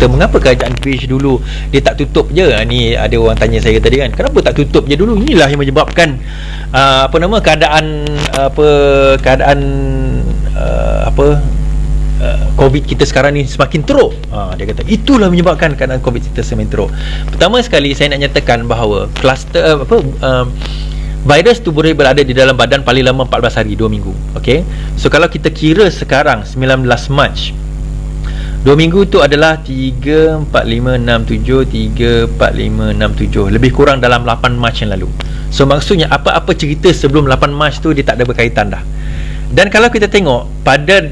Mengapa kerajaan British dulu dia tak tutup je? Ni ada orang tanya saya tadi kan, kenapa tak tutup je dulu? Inilah yang menyebabkan keadaan COVID kita sekarang ni semakin teruk. Dia kata itulah menyebabkan keadaan COVID kita semakin teruk. Pertama sekali saya nak nyatakan bahawa kluster virus tu boleh berada di dalam badan paling lama 14 hari, 2 minggu. Okey. So kalau kita kira sekarang 19 Mac, 2 minggu tu adalah 3, 4, 5, 6, 7 3, 4, 5, 6, 7, lebih kurang dalam 8 Mac yang lalu. So maksudnya apa-apa cerita sebelum 8 Mac tu dia tak ada berkaitan dah. Dan kalau kita tengok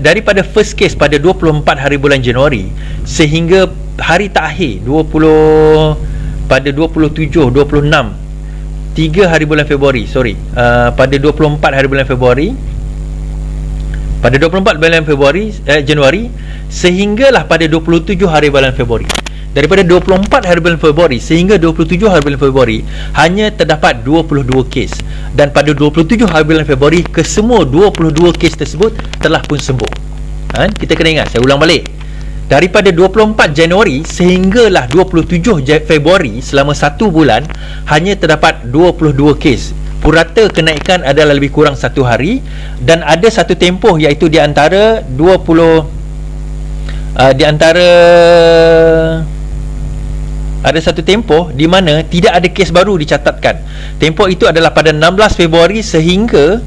daripada first case pada 24 hari bulan Januari sehingga hari terakhir pada 27, 26, 3 hari bulan Februari, pada 24 hari bulan Februari, pada 24 bulan Januari sehinggalah pada 27 hari bulan Februari. Daripada 24 hari bulan Februari sehingga 27 hari bulan Februari hanya terdapat 22 kes, dan pada 27 hari bulan Februari kesemua 22 kes tersebut telah pun sembuh. Kita kena ingat, saya ulang balik, daripada 24 Januari sehinggalah 27 Februari selama 1 bulan hanya terdapat 22 kes. Purata kenaikan adalah lebih kurang 1 hari, dan ada satu tempoh iaitu di antara ada satu tempoh di mana tidak ada kes baru dicatatkan. Tempoh itu adalah pada 16 Februari sehingga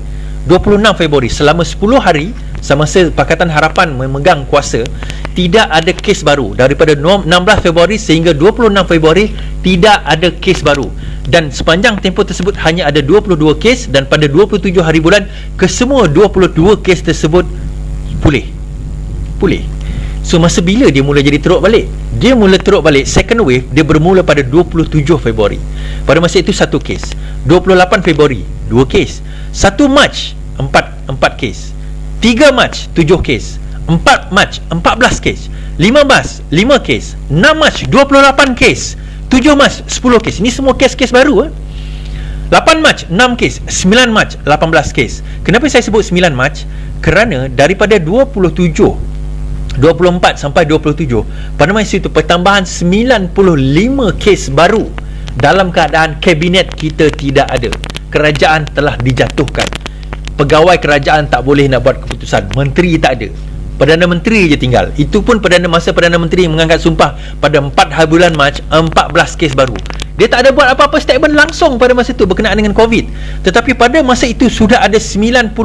26 Februari, selama 10 hari semasa Pakatan Harapan memegang kuasa, tidak ada kes baru. Daripada 16 Februari sehingga 26 Februari tidak ada kes baru, dan sepanjang tempoh tersebut hanya ada 22 kes, dan pada 27 hari bulan kesemua 22 kes tersebut pulih. So masa bila dia mula jadi teruk balik? Dia mula teruk balik, second wave dia bermula pada 27 Februari. Pada masa itu 1 kes. 28 Februari 2 kes. 1 Mac 4 kes. 3 Mac 7 kes. 4 Mac 14 kes. 5 Mac 5 kes. 6 Mac 28 kes. 7 Mac 10 kes. Ini semua kes-kes baru 8 Mac 6 kes. 9 Mac 18 kes. Kenapa saya sebut 9 Mac? Kerana daripada 24 sampai 27 pada masa itu pertambahan 95 kes baru dalam keadaan kabinet kita tidak ada. Kerajaan telah dijatuhkan. Pegawai kerajaan tak boleh nak buat keputusan. Menteri tak ada. Perdana Menteri je tinggal. Itu pun masa Perdana Menteri mengangkat sumpah pada 4 hari bulan Mac, 14 kes baru. Dia tak ada buat apa-apa statement langsung pada masa itu berkenaan dengan COVID. Tetapi pada masa itu sudah ada 95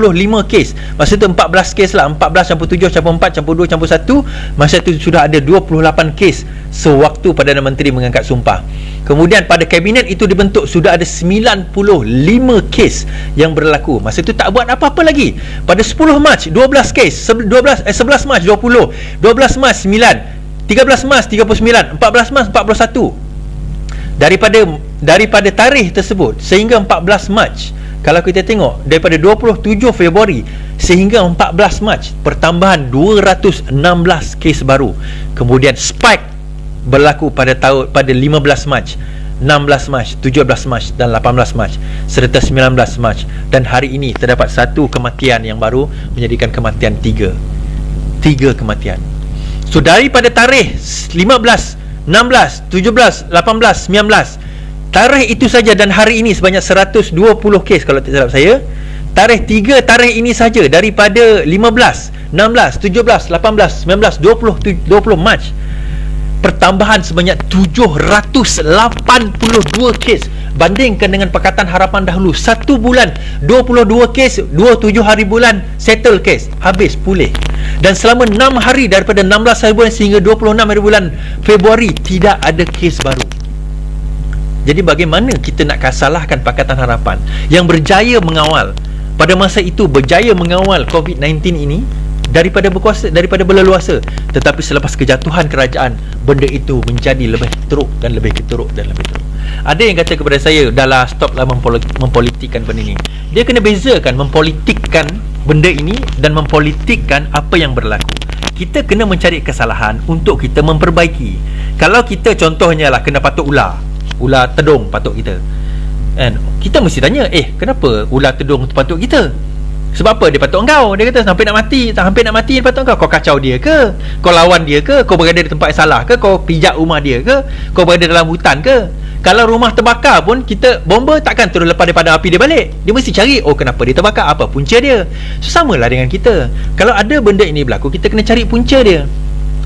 kes. Masa itu 14 kes lah, 14 campur 7 campur 4 campur 2 campur 1. Masa itu sudah ada 28 kes sewaktu Perdana Menteri mengangkat sumpah. Kemudian pada kabinet itu dibentuk, sudah ada 95 kes yang berlaku. Masa itu tak buat apa-apa lagi. Pada 10 Mac 12 kes, 11 Mac 20, 12 Mac 9, 13 Mac 39, 14 Mac 41. Daripada tarikh tersebut sehingga 14 Mac, kalau kita tengok daripada 27 Februari sehingga 14 Mac, pertambahan 216 kes baru. Kemudian spike berlaku pada 15 Mac, 16 Mac, 17 Mac dan 18 Mac serta 19 Mac, dan hari ini terdapat satu kematian yang baru menjadikan kematian 3 kematian. So daripada tarikh 15, 16, 17, 18, 19, tarikh itu saja dan hari ini sebanyak 120 kes kalau tak silap saya. Tarikh ini saja daripada 15, 16, 17, 18, 19, 20 Mac, pertambahan sebanyak 782 kes. Bandingkan dengan Pakatan Harapan dahulu, 1 bulan 22 kes, 27 hari bulan settle kes, habis pulih. Dan selama 6 hari daripada 16 hari bulan sehingga 26 hari bulan Februari tidak ada kes baru. Jadi bagaimana kita nak salahkan Pakatan Harapan yang berjaya mengawal, pada masa itu berjaya mengawal COVID-19 ini daripada berkuasa, daripada berleluasa, tetapi selepas kejatuhan kerajaan, benda itu menjadi lebih teruk dan lebih teruk dan lebih teruk. Ada yang kata kepada saya, dahlah stoplah mempolitikkan benda ini. Dia kena bezakan mempolitikkan benda ini dan mempolitikkan apa yang berlaku. Kita kena mencari kesalahan untuk kita memperbaiki. Kalau kita contohnya lah kena patuk ular tedung patuk kita, kan? Kita mesti tanya, kenapa ular tedung tu patuk kita? Sebab apa dia patuk engkau? Dia kata sampai nak mati dia patuk engkau. Kau kacau dia ke? Kau lawan dia ke? Kau berada di tempat yang salah ke? Kau pijak rumah dia ke? Kau berada dalam hutan ke? Kalau rumah terbakar pun, kita bomba takkan terus lepas daripada api dia balik. Dia mesti cari, oh kenapa dia terbakar, apa punca dia. So samalah dengan kita. Kalau ada benda ini berlaku, kita kena cari punca dia,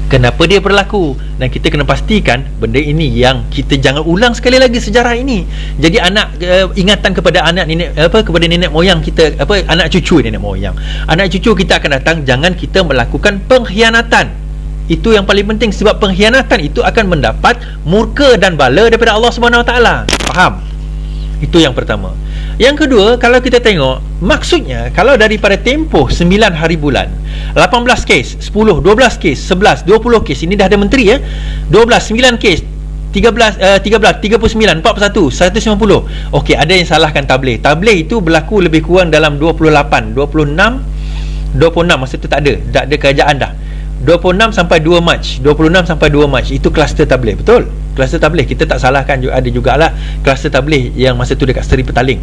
kenapa dia berlaku, dan kita kena pastikan benda ini yang kita jangan ulang sekali lagi sejarah ini. Jadi anak ingatan kepada anak nenek kepada nenek moyang kita, anak cucu nenek moyang, anak cucu kita akan datang, jangan kita melakukan pengkhianatan. Itu yang paling penting, sebab pengkhianatan itu akan mendapat murka dan bala daripada Allah Subhanahu Wa Taala. Faham? Itu yang pertama. Yang kedua, kalau kita tengok, maksudnya kalau daripada tempoh 9 hari bulan, 18 kes, 10, 12 kes, 11, 20 kes, ini dah ada menteri 12, 9 kes, 13, 39, 41, 150. Okey, ada yang salahkan tabligh. Tabligh itu berlaku lebih kurang dalam 26 masa tu tak ada kerajaan dah. 26 sampai 2 Mac itu kluster tabligh, betul? Kluster tabligh kita tak salahkan, ada jugalah kluster tabligh yang masa tu dekat Seri Petaling.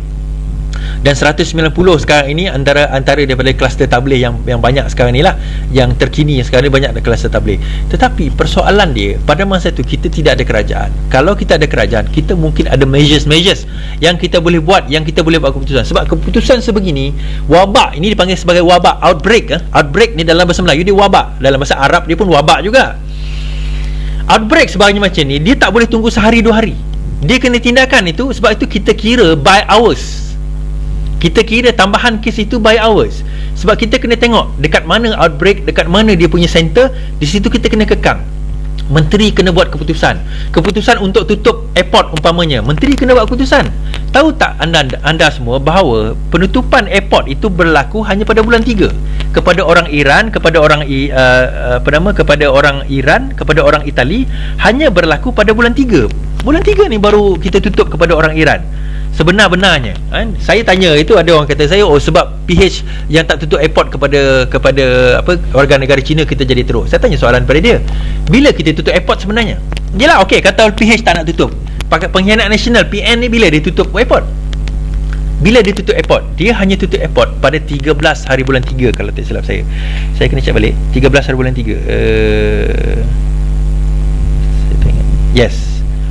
Dan 190 sekarang ini antara daripada kluster tabligh yang banyak sekarang ni lah, yang terkini yang sekarang ni banyak ada kluster tabligh. Tetapi persoalan dia, pada masa tu kita tidak ada kerajaan. Kalau kita ada kerajaan, kita mungkin ada measures yang kita boleh buat, yang kita boleh buat keputusan. Sebab keputusan sebegini, wabak ini dipanggil sebagai wabak, outbreak. Outbreak ni dalam bahasa Melayu dia wabak, dalam bahasa Arab dia pun wabak juga. Outbreak sebagainya macam ni, dia tak boleh tunggu sehari 2 hari, dia kena tindakan itu. Sebab itu kita kira by hours, kita kira tambahan kes itu by hours. Sebab kita kena tengok dekat mana outbreak, dekat mana dia punya center, di situ kita kena kekang. Menteri kena buat keputusan untuk tutup airport umpamanya, menteri kena buat keputusan. Tahu tak anda semua bahawa penutupan airport itu berlaku hanya pada bulan 3 kepada orang Iran, kepada orang kepada orang Iran, kepada orang Itali, hanya berlaku pada bulan 3. Bulan 3 ni baru kita tutup kepada orang Iran. Sebenar-benarnya saya tanya, itu ada orang kata saya, sebab PH yang tak tutup airport kepada warga negara Cina kita jadi teruk. Saya tanya soalan pada dia, bila kita tutup airport sebenarnya? Yelah, okey, kata PH tak nak tutup, pakai pengkhianat nasional, PN ni bila dia tutup airport? Bila dia tutup airport? Dia hanya tutup airport pada 13 hari bulan 3 kalau tak silap saya kena check balik. 13 hari bulan 3 saya tengok, yes,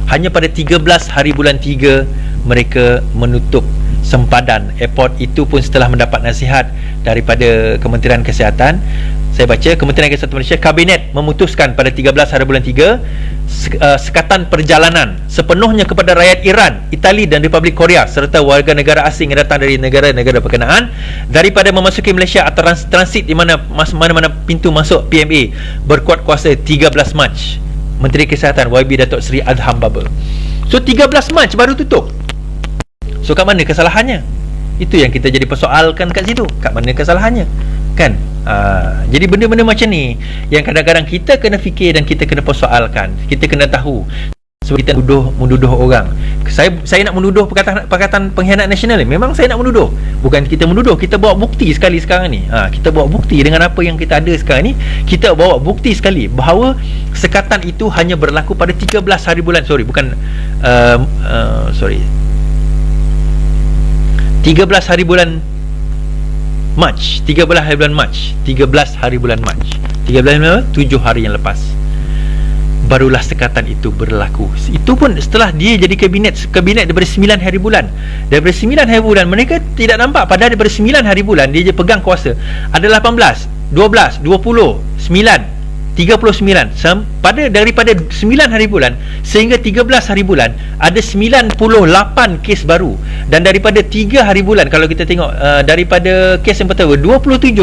hanya pada 13 hari bulan 3 mereka menutup sempadan airport. Itu pun setelah mendapat nasihat daripada Kementerian Kesihatan. Saya baca, Kementerian Kesihatan Malaysia, Kabinet memutuskan pada 13 hari bulan 3 sekatan perjalanan sepenuhnya kepada rakyat Iran, Itali dan Republik Korea serta warga negara asing yang datang dari negara-negara berkenaan daripada memasuki Malaysia atau transit di mana-mana pintu masuk PMA berkuat kuasa 13 Mac. Menteri Kesihatan YB Datuk Seri Adham Baba. So 13 Mac baru tutup. So kat mana kesalahannya? Itu yang kita jadi persoalkan kat situ. Kat mana kesalahannya? Kan? Jadi benda-benda macam ni yang kadang-kadang kita kena fikir dan kita kena persoalkan. Kita kena tahu. Sebab kita menuduh orang. Saya nak menuduh Pakatan Pengkhianat Nasional ni. Memang saya nak menuduh. Bukan kita menuduh, kita bawa bukti sekali sekarang ni. Kita bawa bukti dengan apa yang kita ada sekarang ni. Kita bawa bukti sekali bahawa sekatan itu hanya berlaku pada 13 hari bulan. 13 hari bulan Mac. 13 hari bulan Mac. 7 hari yang lepas barulah sekatan itu berlaku. Itu pun setelah dia jadi kabinet daripada 9 hari bulan. Daripada 9 hari bulan mereka tidak nampak, padahal daripada 9 hari bulan dia je pegang kuasa. Ada 18, 12, 20, 9, 39. Daripada 9 hari bulan sehingga 13 hari bulan ada 98 kes baru. Dan daripada 3 hari bulan, kalau kita tengok daripada kes yang pertama 27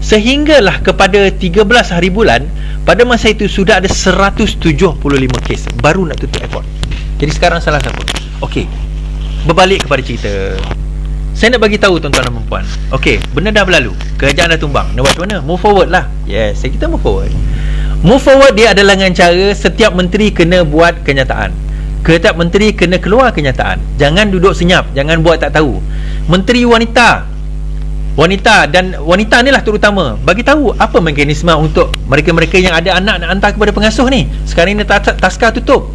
sehinggalah kepada 13 hari bulan, pada masa itu sudah ada 175 kes baru nak tutup airport. Jadi sekarang salah siapa? Okey, berbalik kepada cerita. Saya nak bagi tahu tuan-tuan dan puan. Okey, benda dah berlalu, kerajaan dah tumbang. Nak buat macam mana? Move forward lah. Yes, kita move forward. Move forward dia adalah dengan cara setiap menteri kena buat kenyataan. Setiap menteri kena keluar kenyataan. Jangan duduk senyap, jangan buat tak tahu. Menteri wanita dan wanita ni lah terutama, bagi tahu apa mekanisme untuk mereka-mereka yang ada anak nak hantar kepada pengasuh ni. Sekarang ni taska tutup,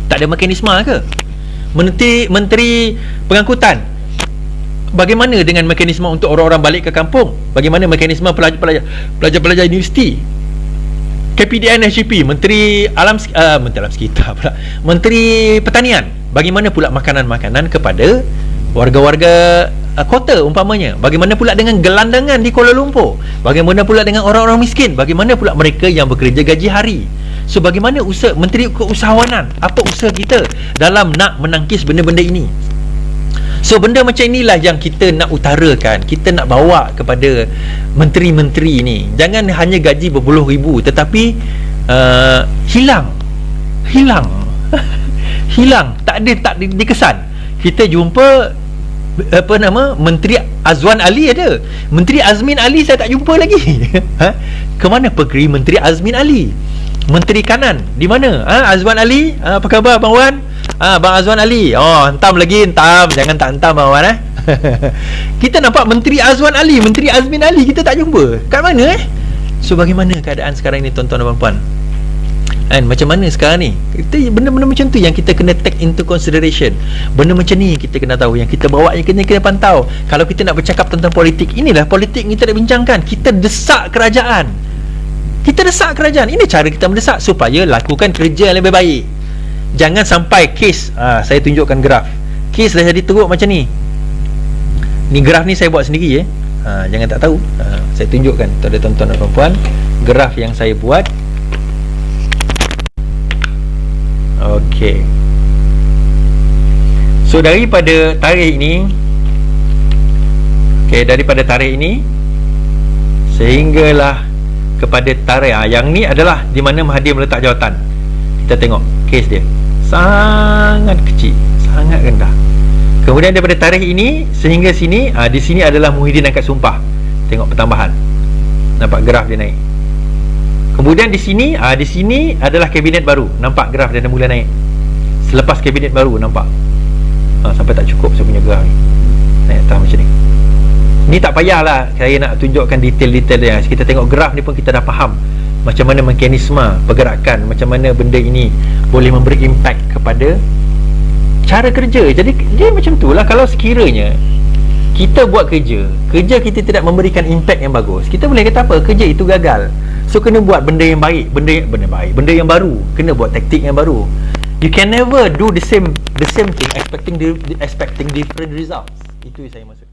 tak ada mekanisme ke? Menteri Pengangkutan, Bagaimana dengan mekanisme untuk orang-orang balik ke kampung? Bagaimana mekanisme pelajar-pelajar universiti? KPDN SGP, Menteri Alam Sekitar pula, Menteri Pertanian, bagaimana pula makanan-makanan kepada warga-warga kota umpamanya? Bagaimana pula dengan gelandangan di Kuala Lumpur? Bagaimana pula dengan orang-orang miskin? Bagaimana pula mereka yang bekerja gaji hari? So bagaimana Menteri Keusahawanan, apa usaha kita dalam nak menangkis benda-benda ini? So benda macam inilah yang kita nak utarakan, kita nak bawa kepada menteri-menteri ni. Jangan hanya gaji berpuluh ribu tetapi hilang hilang, tak dikesan. Kita jumpa Menteri Azwan Ali ada, Menteri Azmin Ali saya tak jumpa lagi. Ke mana pergi Menteri Azmin Ali? Menteri Kanan di mana? Azwan Ali, apa khabar Bang Wan? Bang Azwan Ali, hentam lagi, jangan tak hentam Bang Wan. Kita nampak Menteri Azwan Ali, Menteri Azmin Ali kita tak jumpa. Kat mana So bagaimana keadaan sekarang ni tuan-tuan dan puan-puan? Macam mana sekarang ni? Benda-benda macam tu yang kita kena take into consideration. Benda macam ni kita kena tahu, yang kita bawa, yang kena pantau. Kalau kita nak bercakap tentang politik, inilah politik kita nak bincangkan. Kita desak kerajaan. Ini cara kita mendesak supaya lakukan kerja yang lebih baik. Jangan sampai kes, saya tunjukkan graf. Kes dah jadi teruk macam ni. Ni graf ni saya buat sendiri jangan tak tahu. Saya tunjukkan kepada tuan-tuan dan puan-puan graf yang saya buat. Okey. So daripada tarikh ini sehinggalah kepada tarikh yang ni adalah di mana Mahathir meletak jawatan. Kita tengok kes dia sangat kecil, sangat rendah. Kemudian daripada tarikh ini sehingga sini, di sini adalah Muhyiddin angkat sumpah. Tengok pertambahan, nampak graf dia naik. Kemudian di sini adalah kabinet baru. Nampak graf dia dah mula naik. Selepas kabinet baru nampak. Sampai tak cukup saya punya graf ni. Naik atas macam ni. Ni tak payahlah saya nak tunjukkan detail-detail dia. Kita tengok graf ni pun kita dah faham macam mana mekanisme pergerakan, macam mana benda ini boleh memberi impact kepada cara kerja. Jadi dia macam tu lah. Kalau sekiranya kita buat kerja kita tidak memberikan impact yang bagus, kita boleh kata apa? Kerja itu gagal. So kena buat benda yang baik, benda yang baru, kena buat taktik yang baru. You can never do the same thing expecting different results. Itu yang saya maksud.